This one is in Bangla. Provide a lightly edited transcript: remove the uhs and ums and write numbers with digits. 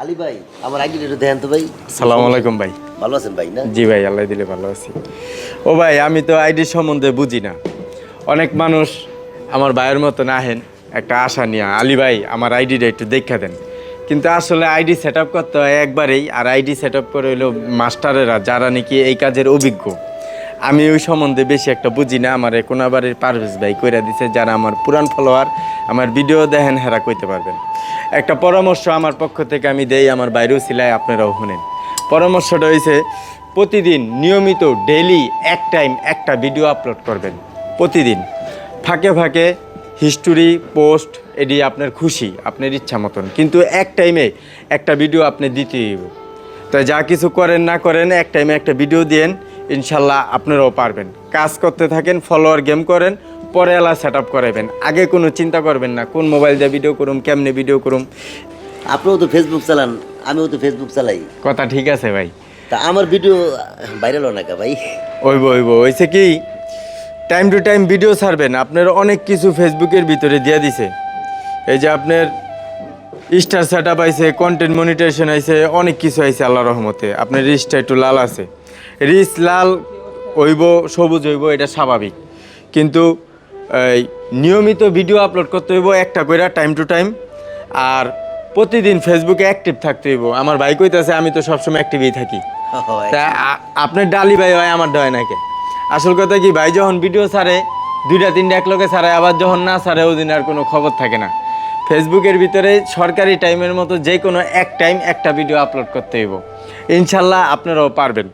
আলী ভাই আমার আইডিটা একটু দেন তো ভাই। আসসালামু আলাইকুম ভাই। ভালো আছেন ভাই না? জি ভাই, আল্লাহ দিলে ভালো আছি। ও ভাই, আমি তো আইডি সম্বন্ধে বুঝি না। অনেক মানুষ আমার ভাইয়ের মতন আহেন একটা আশা নিয়ে, আলী ভাই আমার আইডিটা একটু দেখা দেন, কিন্তু আসলে আইডি সেট আপ করতে হয় একবারেই, আর আইডি সেট আপ করে হইলো মাস্টারেরা, যারা নাকি এই কাজের অভিজ্ঞ। আমি ওই সম্বন্ধে বেশি একটা বুঝি না। আমার কোনাবাড়ির পারভেজ ভাই কইরা দিছে, যারা আমার পুরান ফলোয়ার, আমার ভিডিও দেখেন, হেরা কইতে পারবেন। একটা পরামর্শ আমার পক্ষ থেকে আমি দেই, আমার বাইরেও সিলাই, আপনারাও শুনেন। পরামর্শটা হয়েছে, প্রতিদিন নিয়মিত ডেইলি একটা ভিডিও আপলোড করবেন প্রতিদিন। ফাঁকে ফাঁকে হিস্টোরি পোস্ট, এটি আপনার খুশি, আপনার ইচ্ছা মতন, কিন্তু এক টাইমে একটা ভিডিও আপনি দিতেই হবে। তাই যা কিছু করেন না করেন, এক টাইমে একটা ভিডিও দিয়েন, ইনশাল্লাহ আপনারাও পারবেন। কাজ করতে থাকেন, ফলোয়ার গেম করেন, পরে এলা সেট আপ করাবেন। আগে কোনো চিন্তা করবেন না কোন মোবাইল দিয়ে ভিডিও করুম, কেমনে ভিডিও করুম। আপনিও তো ফেসবুক চালান, আমিও তো ফেসবুক চালাই, কথা ঠিক আছে ভাই। তা আমার ভিডিও ভাইরাল হয় না কা ভাই? হয়েছে কি, টাইম টু টাইম ভিডিও ছাড়বেন। আপনার অনেক কিছু ফেসবুকের ভিতরে দিয়ে দিছে। এই যে আপনার স্টার সেট আপ আইছে, কন্টেন্ট মনিটাইজেশন আইছে, অনেক কিছু আইছে আল্লাহ রহমতে। আপনার রিচটা একটু লাল আছে, রিচ লাল হইব, সবুজ হইব, এটা স্বাভাবিক। কিন্তু এই নিয়মিত ভিডিও আপলোড করতে হইব একটা করে, টাইম টু টাইম। আর প্রতিদিন ফেসবুকে অ্যাক্টিভ থাকতে হইব। আমার ভাই কইতাছে আমি তো সবসময় অ্যাক্টিভই থাকি। তা আপনার ডালি ভাই হয়, আমার ডয় নাকি? আসল কথা কি, ভাই যখন ভিডিও ছাড়ে দুইটা তিনটা একলগে ছাড়ে, আবার যখন না ছাড়ে ওদিন আর কোনো খবর থাকে না। ফেসবুকের ভিতরে সরকারি টাইমের মতো যে কোনো এক টাইম একটা ভিডিও আপলোড করতে হইব, ইনশাল্লাহ আপনারাও পারবেন।